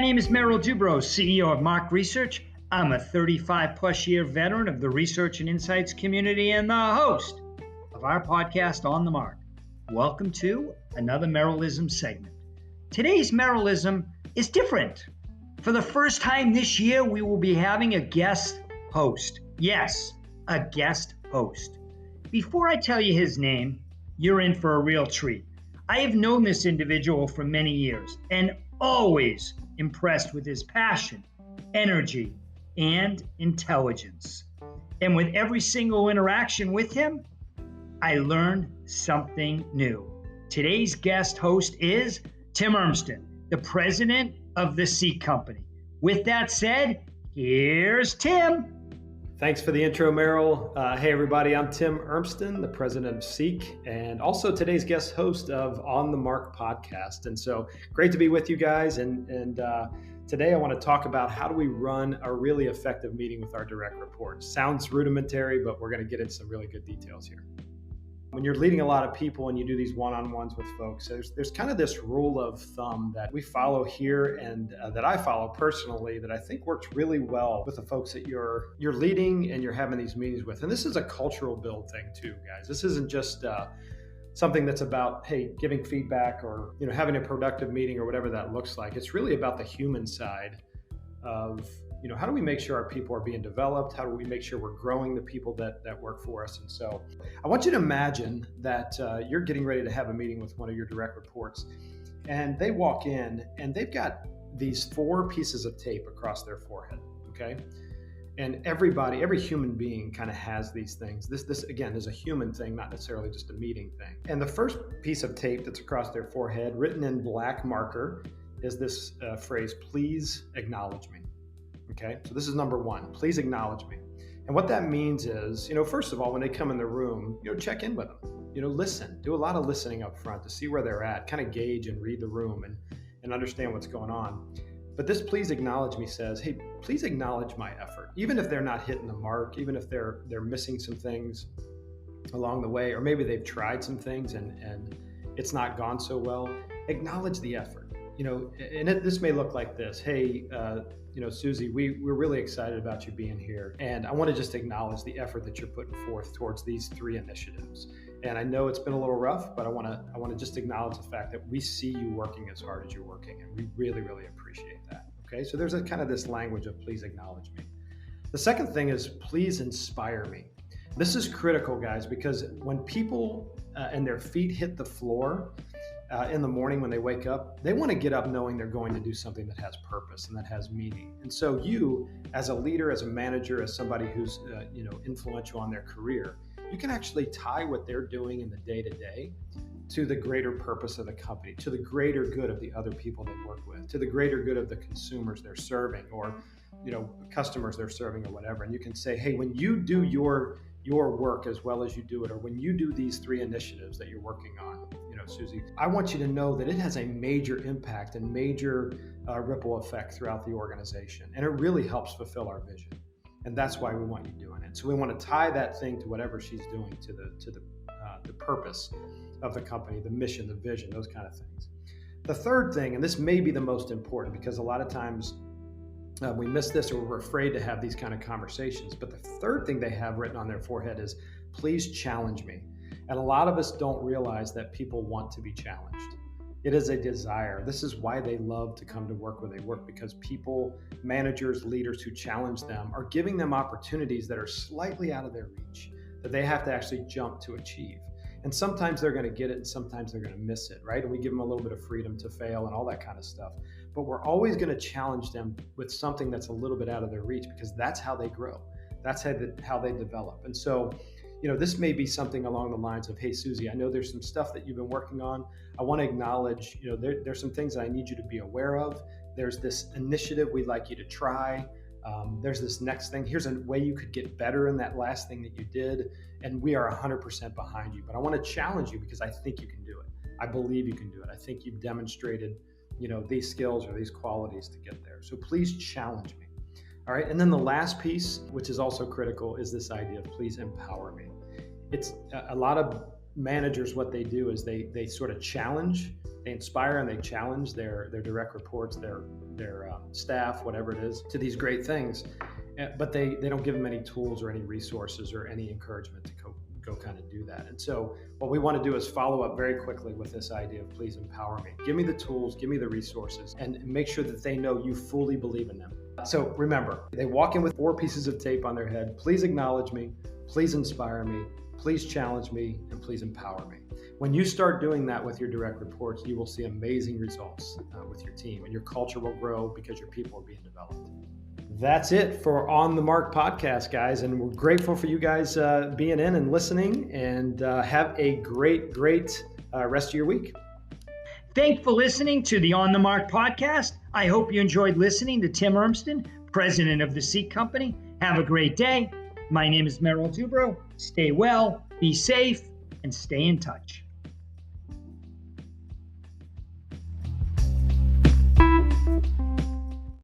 My name is Merrill Dubrow, CEO of Mark Research. I'm a 35 plus year veteran of the research and insights community and the host of our podcast On the Mark. Welcome to another Merrillisms segment. Today's Merrillism is different. For the first time this year, we will be having a guest host. Yes, a guest host. Before I tell you his name, you're in for a real treat. I have known this individual for many years and always impressed with his passion, energy, and intelligence. And with every single interaction with him, I learned something new. Today's guest host is Tim Urmston, the president of the Seek Company. With that said, here's Tim. Thanks for the intro, Merrill. Hey, everybody, I'm Tim Urmston, the president of Seek, and also today's guest host of On the Mark podcast. And so great to be with you guys. And today I want to talk about how do we run a really effective meeting with our direct reports. Sounds rudimentary, but we're going to get into some really good details here. When you're leading a lot of people and you do these one-on-ones with folks, there's kind of this rule of thumb that we follow here and that I follow personally that I think works really well with the folks that you're leading and you're having these meetings with. And this is a cultural build thing too, guys. This isn't just something that's about, hey, giving feedback or having a productive meeting or whatever that looks like. It's really about the human side of how do we make sure our people are being developed? How do we make sure we're growing the people that work for us? And so I want you to imagine that you're getting ready to have a meeting with one of your direct reports, and they walk in and they've got these 4 pieces of tape across their forehead, okay? And every human being kind of has these things. This again is a human thing, not necessarily just a meeting thing. And the first piece of tape that's across their forehead, written in black marker, is this phrase, "Please acknowledge me." Okay, so this is number 1, please acknowledge me. And what that means is, first of all, when they come in the room, check in with them, listen, do a lot of listening up front to see where they're at, kind of gauge and read the room and understand what's going on. But this please acknowledge me says, hey, please acknowledge my effort. Even if they're not hitting the mark, even if they're missing some things along the way, or maybe they've tried some things and it's not gone so well, acknowledge the effort. This may look like this. Hey, Susie, we're really excited about you being here. And I want to just acknowledge the effort that you're putting forth towards these 3 initiatives. And I know it's been a little rough, but I want to just acknowledge the fact that we see you working as hard as you're working. And we really, really appreciate that. Okay, so there's a kind of this language of please acknowledge me. The second thing is please inspire me. This is critical, guys, because when people and their feet hit the floor, in the morning when they wake up, they want to get up knowing they're going to do something that has purpose and that has meaning. And so you, as a leader, as a manager, as somebody who's influential on their career, you can actually tie what they're doing in the day-to-day to the greater purpose of the company, to the greater good of the other people they work with, to the greater good of the consumers they're serving or customers they're serving or whatever. And you can say, hey, when you do your work as well as you do it, or when you do these 3 initiatives that you're working on, Susie, I want you to know that it has a major impact and major ripple effect throughout the organization. And it really helps fulfill our vision. And that's why we want you doing it. So we want to tie that thing to whatever she's doing, to the purpose of the company, the mission, the vision, those kind of things. The third thing, and this may be the most important because a lot of times we miss this or we're afraid to have these kind of conversations. But the third thing they have written on their forehead is, please challenge me. And a lot of us don't realize that people want to be challenged. It is a desire. This is why they love to come to work where they work, because people, managers, leaders who challenge them are giving them opportunities that are slightly out of their reach, that they have to actually jump to achieve. And sometimes they're going to get it and sometimes they're going to miss it, right? And we give them a little bit of freedom to fail and all that kind of stuff. But we're always going to challenge them with something that's a little bit out of their reach, because that's how they grow. That's how they develop. And so, this may be something along the lines of, hey, Susie, I know there's some stuff that you've been working on. I want to acknowledge, there's some things that I need you to be aware of. There's this initiative we'd like you to try. There's this next thing. Here's a way you could get better in that last thing that you did. And we are 100% behind you. But I want to challenge you because I think you can do it. I believe you can do it. I think you've demonstrated, these skills or these qualities to get there. So please challenge me. All right. And then the last piece, which is also critical, is this idea of please empower me. It's a lot of managers, what they do is they sort of challenge They inspire and they challenge their direct reports, their staff, whatever it is, to these great things. But they don't give them any tools or any resources or any encouragement to go kind of do that. And so what we want to do is follow up very quickly with this idea of please empower me. Give me the tools, give me the resources, and make sure that they know you fully believe in them. So remember, they walk in with 4 pieces of tape on their head. Please acknowledge me, please inspire me, please challenge me, and please empower me. When you start doing that with your direct reports, you will see amazing results with your team, and your culture will grow because your people are being developed. That's it for On the Mark podcast, guys. And we're grateful for you guys being in and listening, and have a great rest of your week. Thanks for listening to the On the Mark podcast. I hope you enjoyed listening to Tim Urmston, president of the Seek Company. Have a great day. My name is Merrill Dubrow. Stay well, be safe, and stay in touch.